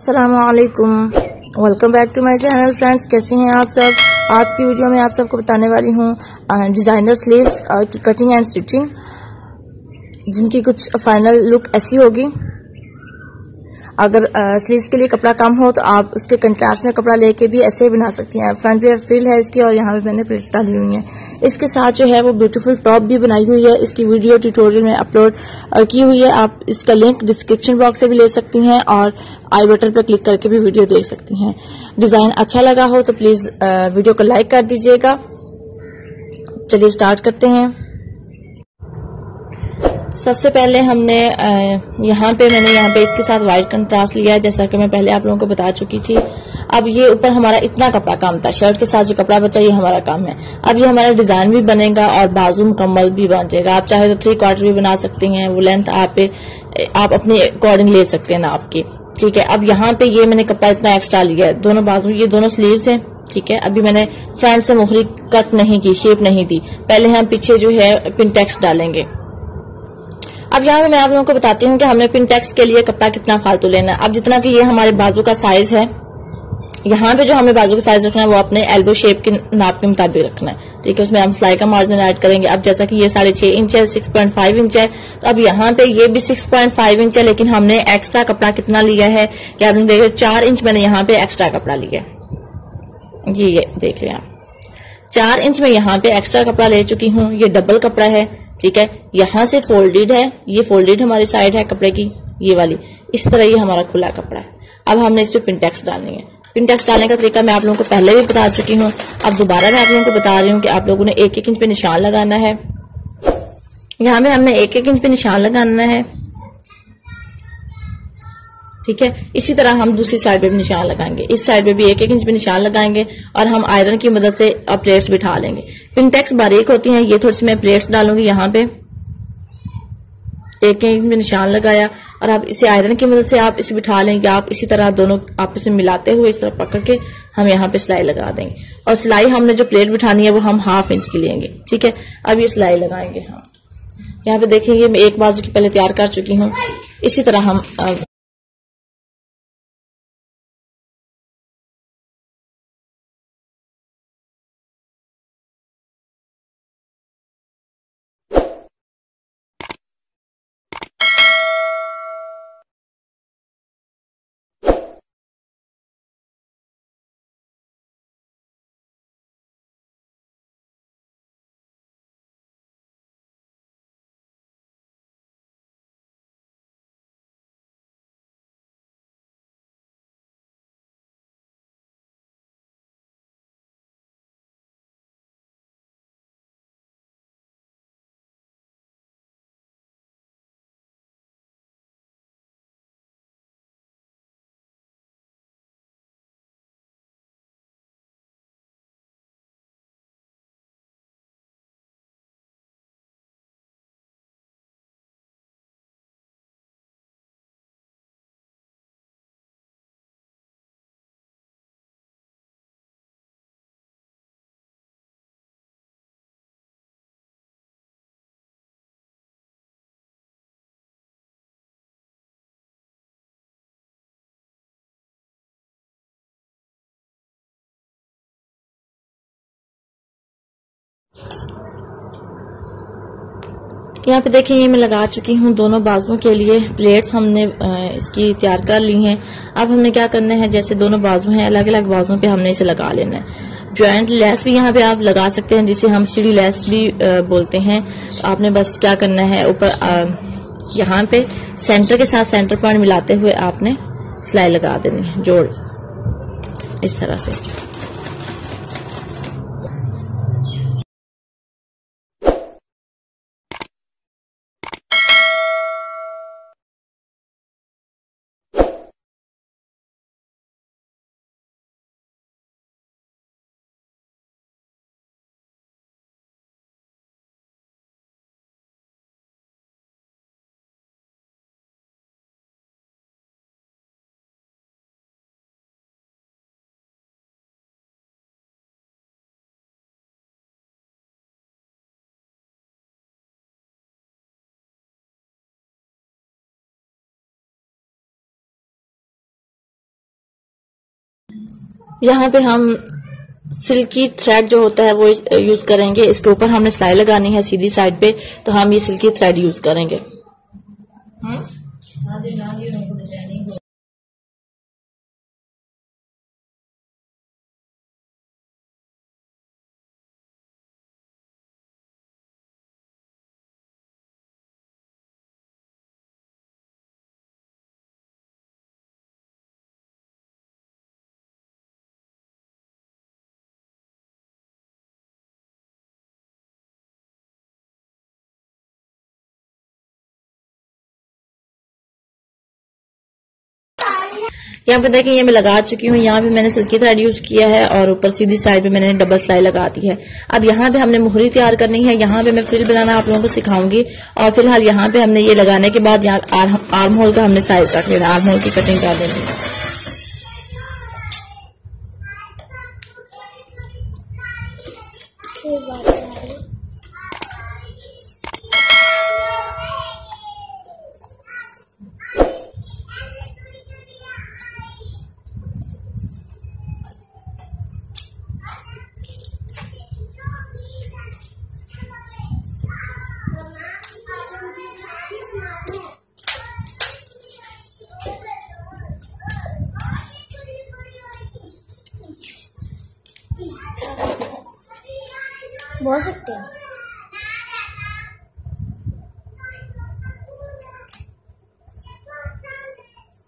अस्सलामुअलैकुम, welcome back to my channel friends. कैसे हैं आप सब। आज की वीडियो में आप सबको बताने वाली हूँ डिज़ाइनर स्लीव्स की कटिंग एंड स्टिचिंग, जिनकी कुछ फाइनल लुक ऐसी होगी। अगर स्लीव्स के लिए कपड़ा कम हो तो आप उसके कंट्रास्ट में कपड़ा लेके भी ऐसे ही बना सकती हैं। फ्रंट पे फ्रिल है इसकी और यहाँ पे मैंने प्लेट डाली हुई है। इसके साथ जो है वो ब्यूटीफुल टॉप भी बनाई हुई है। इसकी वीडियो ट्यूटोरियल में अपलोड की हुई है। आप इसका लिंक डिस्क्रिप्शन बॉक्स से भी ले सकती हैं और आई बटन पर क्लिक करके भी वीडियो देख सकती हैं। डिजाइन अच्छा लगा हो तो प्लीज वीडियो को लाइक कर दीजिएगा। चलिए स्टार्ट करते हैं। सबसे पहले हमने मैंने यहाँ पे इसके साथ व्हाइट कंट्रास्ट लिया है, जैसा कि मैं पहले आप लोगों को बता चुकी थी। अब ये ऊपर हमारा इतना कपड़ा काम था, शर्ट के साथ जो कपड़ा बचा ये हमारा काम है। अब ये हमारा डिजाइन भी बनेगा और बाजू मुकम्मल भी बन जाएगा। आप चाहे तो 3/4 भी बना सकते हैं। वो लेंथ आप अपने अकॉर्डिंग ले सकते हैं नाप की। ठीक है, अब यहाँ पे ये मैंने कपड़ा इतना एक्स्ट्रा लिया है। दोनों बाजू ये दोनों स्लीव्स हैं। ठीक है, अभी मैंने फ्रंट से मोहरी कट नहीं की, शेप नहीं दी। पहले हम पीछे जो है पिनटेक्स डालेंगे। अब यहाँ पे मैं आप लोगों को बताती हूँ कि हमने पिनटेक्स के लिए कपड़ा कितना फालतू लेना है। अब जितना कि ये हमारे बाजू का साइज है, यहाँ पे जो हमें बाजू का साइज रखना है वो अपने एल्बो शेप के नाप के मुताबिक रखना है। ठीक है, उसमें हम सिलाई का मार्जिन ऐड करेंगे। अब जैसा कि ये 6.5 इंच है, 6.5 इंच है, तो अब यहाँ पे ये भी 6.5 इंच है, लेकिन हमने एक्स्ट्रा कपड़ा कितना लिया है कि आपने देखिए 4 इंच मैंने यहाँ पे एक्स्ट्रा कपड़ा लिया है। जी ये देख लिया, 4 इंच में यहाँ पे एक्स्ट्रा कपड़ा ले चुकी हूँ। ये डबल कपड़ा है। ठीक है, यहाँ से फोल्डेड है, ये फोल्डेड हमारी साइड है कपड़े की, ये वाली। इस तरह ये हमारा खुला कपड़ा है। अब हमने इस पे पिनटेक्स डालनी है। पिनटेक्स डालने का तरीका मैं आप लोगों को पहले भी बता चुकी हूँ। अब दोबारा मैं आप लोगों को बता रही हूँ कि आप लोगों ने 1-1 इंच पे निशान लगाना है। यहाँ पे हमने 1-1 इंच पे निशान लगाना है। ठीक है, इसी तरह हम दूसरी साइड पे भी निशान लगाएंगे। इस साइड पे भी 1-1 इंच पे निशान लगाएंगे और हम आयरन की मदद से प्लेट्स बिठा लेंगे। पिनटेक्स बारीक होती हैं, ये थोड़ी सी मैं प्लेट्स डालूंगी। यहाँ पे 1-1 इंच में निशान लगाया और आप इसे आयरन की मदद से आप इसे बिठा लेंगे। आप इसी तरह दोनों आपस में मिलाते हुए इस तरह पकड़ के हम यहाँ पे सिलाई लगा देंगे। और सिलाई हमने जो प्लेट बिठानी है वो हम 1/2 इंच की लेंगे। ठीक है, अब ये सिलाई लगाएंगे हम। यहाँ पे देखिए मैं एक बाजू की पहले तैयार कर चुकी हूँ। इसी तरह हम यहाँ पे देखिए ये मैं लगा चुकी हूँ। दोनों बाजुओं के लिए प्लेट्स हमने इसकी तैयार कर ली हैं। अब हमने क्या करना है, जैसे दोनों बाजू हैं, अलग अलग बाजुओं पे हमने इसे लगा लेना है। ज्वाइंट लेस भी यहाँ पे आप लगा सकते हैं, जिसे हम सीढ़ी लेस भी बोलते हैं। तो आपने बस क्या करना है, ऊपर यहाँ पे सेंटर के साथ सेंटर पॉइंट मिलाते हुए आपने सिलाई लगा देनी है, जोड़ इस तरह से। यहाँ पे हम सिल्की थ्रेड जो होता है वो यूज करेंगे। इसके ऊपर हमने सिलाई लगानी है सीधी साइड पे, तो हम ये सिल्की थ्रेड यूज करेंगे। यहाँ पे देखिए ये मैं लगा चुकी हूँ। यहाँ पे मैंने सिल्की थ्रेड यूज किया है और ऊपर सीधी साइड पे मैंने डबल सिलाई लगा दी है। अब यहाँ पे हमने मोहरी तैयार करनी है। यहाँ पे मैं फ्रिल बनाना आप लोगों को सिखाऊंगी। और फिलहाल यहाँ पे हमने ये लगाने के बाद यहाँ आर्म होल का हमने साइज रख लेना, आर्म होल की कटिंग कर देंगे। बोल सकते हैं।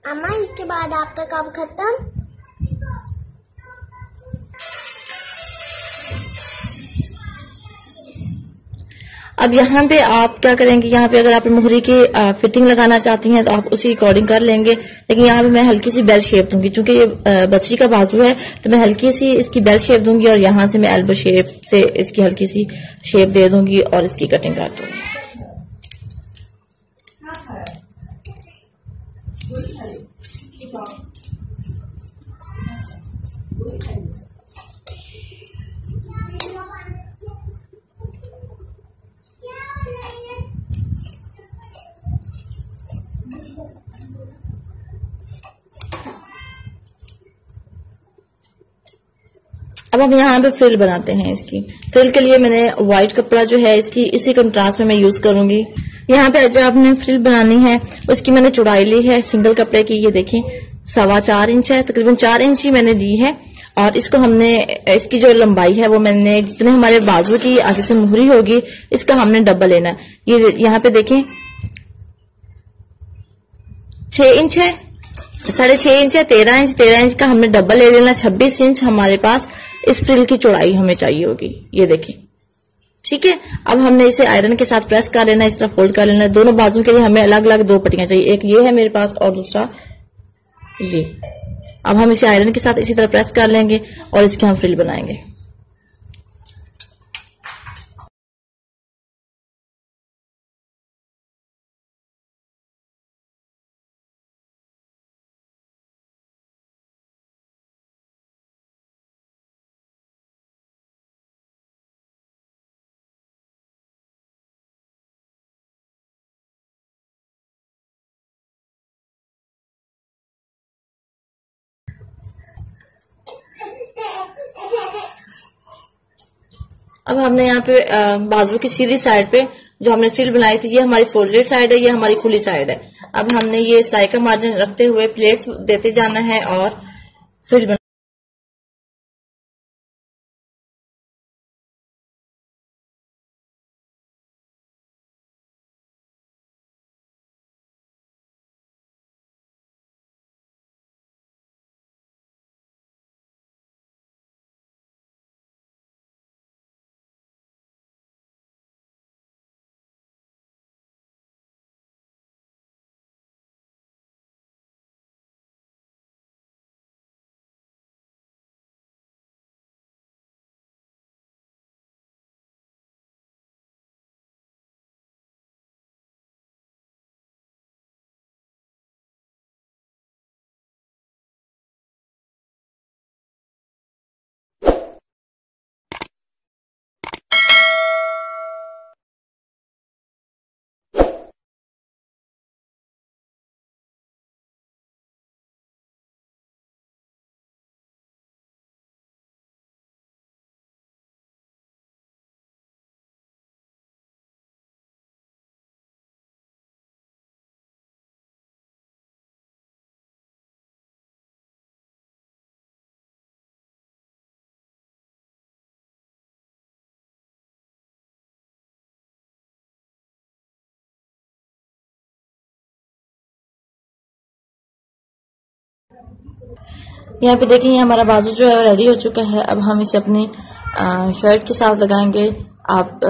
अम्मा इसके बाद आपका काम खत्म। अब यहाँ पे आप क्या करेंगे, यहाँ पे अगर आप मोहरी की फिटिंग लगाना चाहती हैं तो आप उसी अकॉर्डिंग कर लेंगे। लेकिन यहाँ पे मैं हल्की सी बेल शेप दूंगी, क्योंकि ये बच्ची का बाजू है तो मैं हल्की सी इसकी बेल शेप दूंगी और यहाँ से मैं एल्बो शेप से इसकी हल्की सी शेप दे दूंगी और इसकी कटिंग कर दूंगी। अब हम यहाँ पे फ्रिल बनाते हैं। इसकी फ्रिल के लिए मैंने व्हाइट कपड़ा जो है इसकी इसी कंट्रास्ट में मैं यूज करूंगी। यहाँ पे जो आपने फ्रिल बनानी है उसकी मैंने चौड़ाई ली है सिंगल कपड़े की, ये देखें 4.25 इंच है, तकरीबन 4 इंच ही मैंने दी है। और इसको हमने इसकी जो लंबाई है वो मैंने जितने हमारे बाजू की आगे से मुहरी होगी इसका हमने डबल लेना है। ये यहाँ पे देखें 6 इंच है, 6.5 इंच है, 13 इंच का हमने डबल ले लेना। 26 इंच हमारे पास इस फ्रिल की चौड़ाई हमें चाहिए होगी, ये देखें। ठीक है, अब हमने इसे आयरन के साथ प्रेस कर लेना, इस तरह फोल्ड कर लेना। दोनों बाजू के लिए हमें अलग अलग 2 पट्टियां चाहिए, एक ये है मेरे पास और दूसरा ये। अब हम इसे आयरन के साथ इसी तरह प्रेस कर लेंगे और इसके हम फ्रिल बनाएंगे। अब हमने यहाँ पे बाजू की सीधी साइड पे जो हमने फ्रिल बनाई थी, ये हमारी फोल्डेड साइड है, ये हमारी खुली साइड है। अब हमने ये सिलाई का मार्जिन रखते हुए प्लेट्स देते जाना है और फ्रिल यहाँ पे देखिए हमारा बाजू जो है रेडी हो चुका है। अब हम इसे अपनी शर्ट के साथ लगाएंगे। आप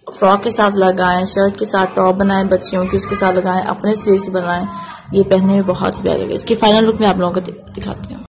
फ्रॉक के साथ लगाएं, शर्ट के साथ टॉप बनाएं, बच्चियों की उसके साथ लगाएं, अपने स्लीव्स बनाएं। ये पहनने में बहुत ही प्यारा लगेगा। इसकी फाइनल लुक मैं आप लोगों को दिखाती हूँ।